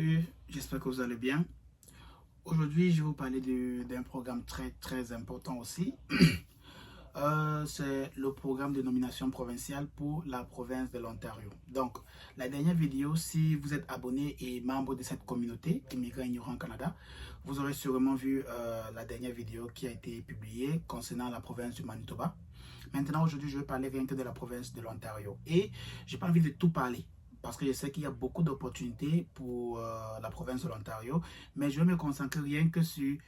Salut, j'espère que vous allez bien. Aujourd'hui, je vais vous parler d'un programme très important aussi. C'est le programme de nomination provinciale pour la province de l'Ontario. Donc, la dernière vidéo, si vous êtes abonné et membre de cette communauté, Immigrants Ignorants Canada, vous aurez sûrement vu la dernière vidéo qui a été publiée concernant la province du Manitoba. Maintenant, aujourd'hui, je vais parler rien que de la province de l'Ontario. Et je n'ai pas envie de tout parler, parce que je sais qu'il y a beaucoup d'opportunités pour la province de l'Ontario, mais je vais me concentrer rien que sur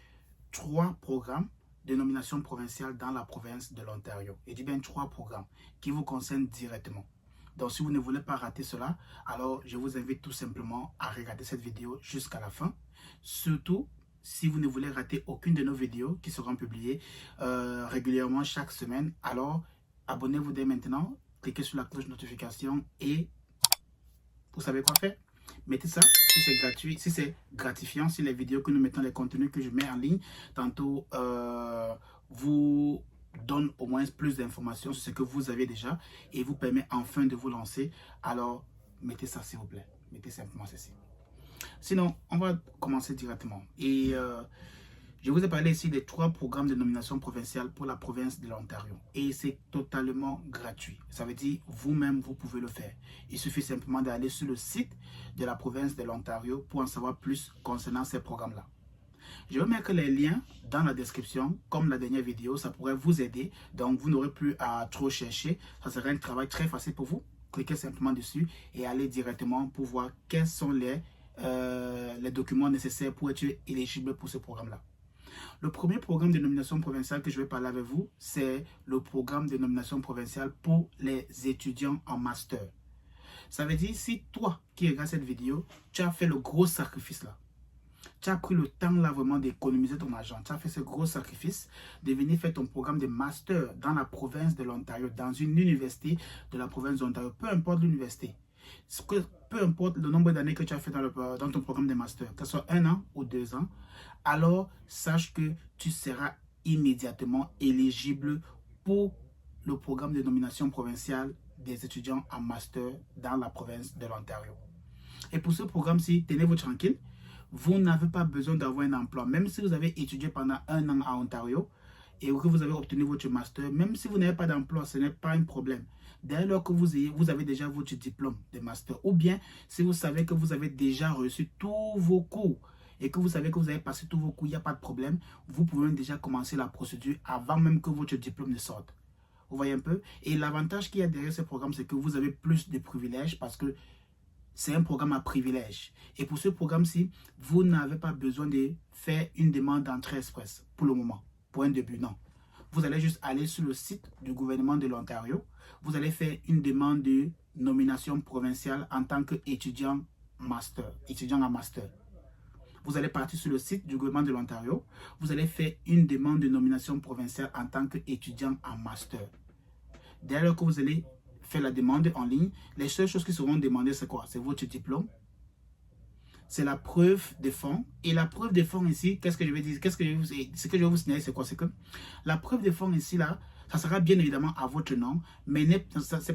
3 programmes de nomination provinciale dans la province de l'Ontario. Et je dis bien 3 programmes qui vous concernent directement. Donc, si vous ne voulez pas rater cela, alors je vous invite tout simplement à regarder cette vidéo jusqu'à la fin. Surtout, si vous ne voulez rater aucune de nos vidéos qui seront publiées régulièrement chaque semaine, alors abonnez-vous dès maintenant, cliquez sur la cloche de notification et vous savez quoi faire? Mettez ça si c'est gratuit, si c'est gratifiant, si les vidéos que nous mettons, les contenus que je mets en ligne, tantôt vous donne au moins plus d'informations sur ce que vous avez déjà et vous permet enfin de vous lancer. Alors, mettez ça s'il vous plaît. Mettez simplement ceci. Sinon, on va commencer directement. Et je vous ai parlé ici des 3 programmes de nomination provinciale pour la province de l'Ontario. Et c'est totalement gratuit. Ça veut dire, vous-même, vous pouvez le faire. Il suffit simplement d'aller sur le site de la province de l'Ontario pour en savoir plus concernant ces programmes-là. Je vais mettre les liens dans la description, comme la dernière vidéo, ça pourrait vous aider. Donc, vous n'aurez plus à trop chercher. Ça sera un travail très facile pour vous. Cliquez simplement dessus et allez directement pour voir quels sont les documents nécessaires pour être éligible pour ce programme-là. Le premier programme de nomination provinciale que je vais parler avec vous, c'est le programme de nomination provinciale pour les étudiants en master. Ça veut dire, si toi qui regardes cette vidéo, tu as fait le gros sacrifice là, tu as pris le temps là vraiment d'économiser ton argent, tu as fait ce gros sacrifice de venir faire ton programme de master dans la province de l'Ontario, dans une université de la province de l'Ontario, peu importe l'université. Peu importe le nombre d'années que tu as fait dans ton programme de master, que ce soit 1 an ou 2 ans, alors sache que tu seras immédiatement éligible pour le programme de nomination provinciale des étudiants en master dans la province de l'Ontario. Et pour ce programme-ci, tenez-vous tranquille, vous n'avez pas besoin d'avoir un emploi. Même si vous avez étudié pendant 1 an à Ontario et que vous avez obtenu votre master, même si vous n'avez pas d'emploi, ce n'est pas un problème. Dès lors que vous avez déjà votre diplôme de master, ou bien si vous savez que vous avez déjà reçu tous vos cours et que vous savez que vous avez passé tous vos cours, il n'y a pas de problème, vous pouvez déjà commencer la procédure avant même que votre diplôme ne sorte. Vous voyez un peu? Et l'avantage qu'il y a derrière ce programme, c'est que vous avez plus de privilèges parce que c'est un programme à privilèges. Et pour ce programme-ci, vous n'avez pas besoin de faire une demande d'entrée express pour le moment, pour un début, non. Vous allez juste aller sur le site du gouvernement de l'Ontario. Vous allez faire une demande de nomination provinciale en tant qu'étudiant master, étudiant en master. Vous allez partir sur le site du gouvernement de l'Ontario. Vous allez faire une demande de nomination provinciale en tant qu'étudiant en master. Dès lors que vous allez faire la demande en ligne, les seules choses qui seront demandées, c'est quoi? C'est votre diplôme. C'est la preuve de fonds. Et la preuve de fonds ici, qu'est-ce que je vais dire? Ce que je vais vous signaler, c'est quoi? C'est que la preuve de fonds ici, là, ça sera bien évidemment à votre nom, mais ça ne sera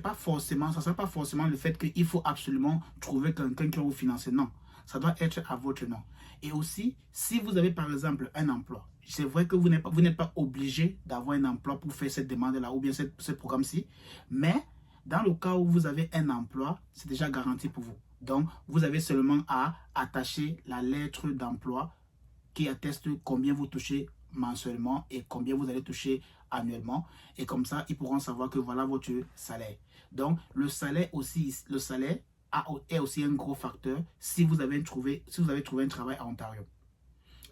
pas forcément le fait qu'il faut absolument trouver quelqu'un qui va vous financer. Non, ça doit être à votre nom. Et aussi, si vous avez par exemple un emploi, c'est vrai que vous n'êtes pas obligé d'avoir un emploi pour faire cette demande-là ou bien ce programme-ci, mais dans le cas où vous avez un emploi, c'est déjà garanti pour vous. Donc, vous avez seulement à attacher la lettre d'emploi qui atteste combien vous touchez mensuellement et combien vous allez toucher annuellement. Et comme ça, ils pourront savoir que voilà votre salaire. Donc, le salaire est aussi un gros facteur si vous avez trouvé un travail à Ontario.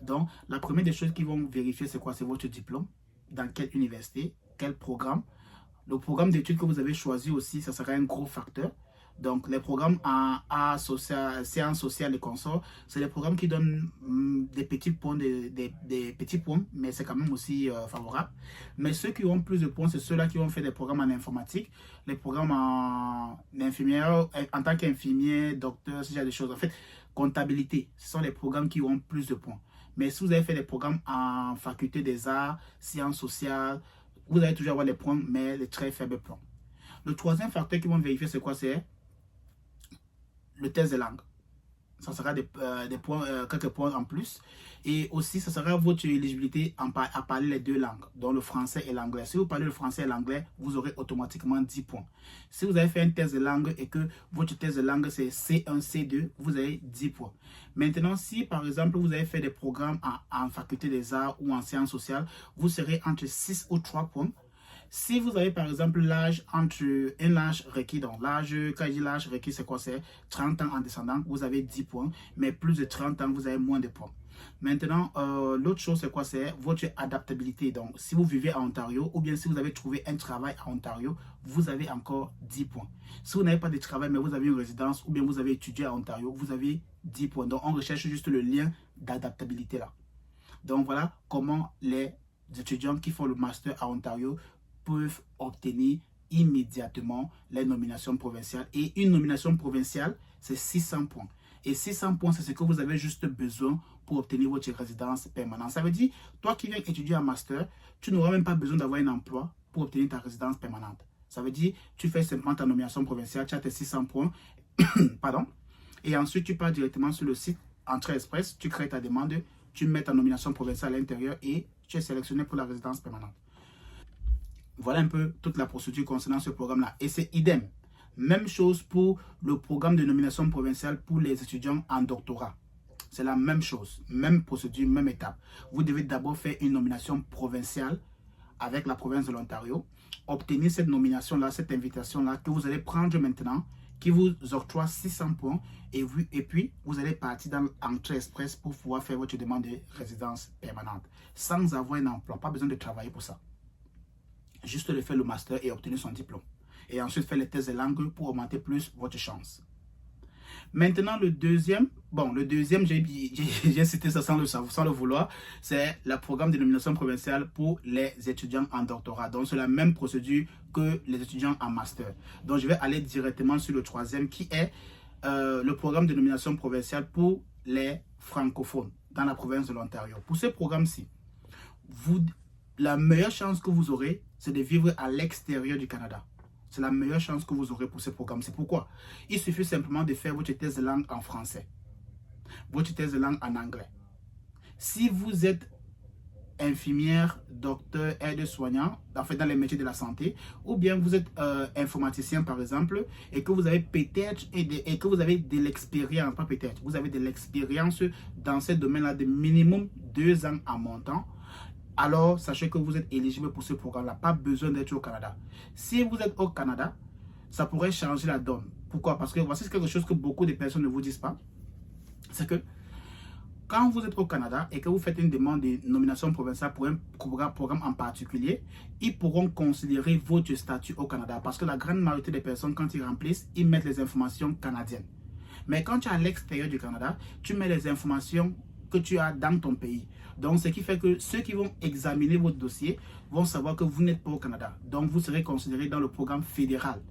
Donc, la première des choses qu'ils vont vérifier, c'est quoi? C'est votre diplôme. Dans quelle université? Quel programme? Le programme d'études que vous avez choisi aussi, ça sera un gros facteur. Donc, les programmes en sciences sociales et consorts, c'est des programmes qui donnent des petits points, des petits points, mais c'est quand même aussi favorable. Mais ceux qui ont plus de points, c'est ceux-là qui ont fait des programmes en informatique, les programmes en infirmière, en tant qu'infirmier, docteur, ce genre de choses. En fait, comptabilité, ce sont les programmes qui ont plus de points. Mais si vous avez fait des programmes en faculté des arts, sciences sociales, vous allez toujours avoir les points, mais les très faibles points. Le troisième facteur qu'ils vont vérifier, c'est quoi? C'est le test de langue. Ça sera des points, quelques points en plus. Et aussi, ça sera votre éligibilité à parler les deux langues, donc le français et l'anglais. Si vous parlez le français et l'anglais, vous aurez automatiquement 10 points. Si vous avez fait un test de langue et que votre test de langue c'est C1, C2, vous avez 10 points. Maintenant, si par exemple, vous avez fait des programmes en faculté des arts ou en sciences sociales, vous serez entre 6 ou 3 points. Si vous avez par exemple l'âge entre un âge requis, donc l'âge, quand je dis l'âge requis, c'est quoi? C'est 30 ans en descendant, vous avez 10 points, mais plus de 30 ans, vous avez moins de points. Maintenant, l'autre chose, c'est quoi? C'est votre adaptabilité. Donc, si vous vivez à Ontario ou bien si vous avez trouvé un travail à Ontario, vous avez encore 10 points. Si vous n'avez pas de travail, mais vous avez une résidence ou bien vous avez étudié à Ontario, vous avez 10 points. Donc, on recherche juste le lien d'adaptabilité là. Donc, voilà comment les étudiants qui font le master à Ontario peuvent obtenir immédiatement les nominations provinciales. Et une nomination provinciale, c'est 600 points. Et 600 points, c'est ce que vous avez juste besoin pour obtenir votre résidence permanente. Ça veut dire, toi qui viens étudier un master, tu n'auras même pas besoin d'avoir un emploi pour obtenir ta résidence permanente. Ça veut dire, tu fais simplement ta nomination provinciale, tu as tes 600 points, pardon, et ensuite tu pars directement sur le site Entrée Express, tu crées ta demande, tu mets ta nomination provinciale à l'intérieur et tu es sélectionné pour la résidence permanente. Voilà un peu toute la procédure concernant ce programme-là. Et c'est idem. Même chose pour le programme de nomination provinciale pour les étudiants en doctorat. C'est la même chose, même procédure, même étape. Vous devez d'abord faire une nomination provinciale avec la province de l'Ontario. Obtenir cette nomination-là, cette invitation-là que vous allez prendre maintenant, qui vous octroie 600 points. Et puis, vous allez partir dans l'entrée express pour pouvoir faire votre demande de résidence permanente. Sans avoir un emploi, pas besoin de travailler pour ça. Juste de faire le master et obtenir son diplôme. Et ensuite faire les tests de langue pour augmenter plus votre chance. Maintenant, le deuxième, j'ai cité ça sans le vouloir, c'est le programme de nomination provinciale pour les étudiants en doctorat. Donc, c'est la même procédure que les étudiants en master. Donc, je vais aller directement sur le troisième qui est le programme de nomination provinciale pour les francophones dans la province de l'Ontario. Pour ce programme-ci, la meilleure chance que vous aurez, c'est de vivre à l'extérieur du Canada. C'est la meilleure chance que vous aurez pour ce programme. C'est pourquoi il suffit simplement de faire votre test de langue en français, votre test de langue en anglais. Si vous êtes infirmière, docteur, aide-soignant, en fait dans les métiers de la santé, ou bien vous êtes informaticien par exemple, et que vous avez peut-être et que vous avez de l'expérience, pas peut-être, vous avez de l'expérience dans ce domaine-là de minimum 2 ans en montant, alors sachez que vous êtes éligible pour ce programme-là. Pas besoin d'être au Canada. Si vous êtes au Canada, ça pourrait changer la donne. Pourquoi? Parce que voici quelque chose que beaucoup de personnes ne vous disent pas. C'est que quand vous êtes au Canada et que vous faites une demande de nomination provinciale pour un programme en particulier, ils pourront considérer votre statut au Canada. Parce que la grande majorité des personnes, quand ils remplissent, ils mettent les informations canadiennes. Mais quand tu es à l'extérieur du Canada, tu mets les informations que tu as dans ton pays. Donc, ce qui fait que ceux qui vont examiner votre dossier vont savoir que vous n'êtes pas au Canada. Donc, vous serez considéré dans le programme fédéral.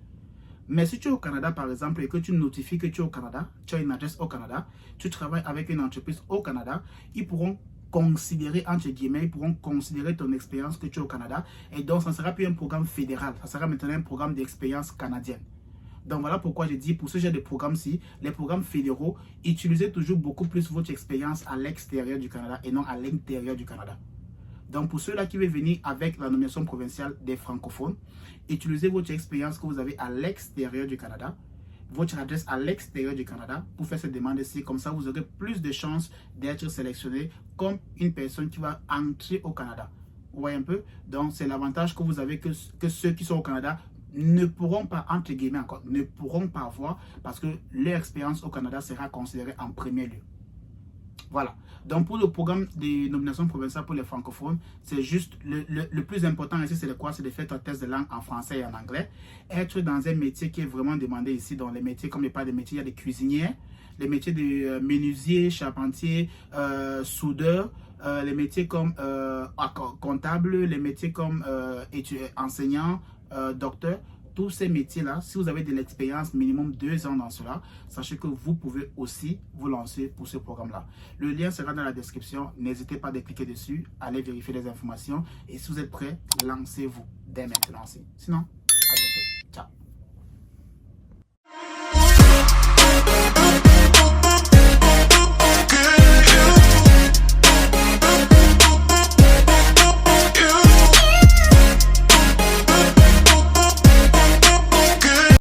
Mais si tu es au Canada, par exemple, et que tu notifies que tu es au Canada, tu as une adresse au Canada, tu travailles avec une entreprise au Canada, ils pourront considérer, entre guillemets, ils pourront considérer ton expérience que tu es au Canada. Et donc, ça ne sera plus un programme fédéral. Ça sera maintenant un programme d'expérience canadienne. Donc voilà pourquoi j'ai dit, pour ce genre de programme-ci, les programmes fédéraux, utilisez toujours beaucoup plus votre expérience à l'extérieur du Canada et non à l'intérieur du Canada. Donc pour ceux-là qui veulent venir avec la nomination provinciale des francophones, utilisez votre expérience que vous avez à l'extérieur du Canada, votre adresse à l'extérieur du Canada pour faire cette demande-ci. Comme ça, vous aurez plus de chances d'être sélectionné comme une personne qui va entrer au Canada. Vous voyez un peu? Donc c'est l'avantage que vous avez que ceux qui sont au Canada ne pourront pas, entre guillemets encore, ne pourront pas avoir parce que leur expérience au Canada sera considérée en premier lieu. Voilà. Donc pour le programme de nomination provinciale pour les francophones, c'est juste le plus important ici, c'est de quoi? C'est de faire ton test de langue en français et en anglais. Être dans un métier qui est vraiment demandé ici. Dans les métiers, comme il n'y a pas de métiers, il y a des cuisiniers, les métiers de menuisier, charpentier, soudeur, les métiers comme comptable, les métiers comme enseignant, docteur. Tous ces métiers-là, si vous avez de l'expérience, minimum 2 ans dans cela, sachez que vous pouvez aussi vous lancer pour ce programme-là. Le lien sera dans la description. N'hésitez pas à cliquer dessus, allez vérifier les informations. Et si vous êtes prêts, lancez-vous dès maintenant. Sinon, à bientôt.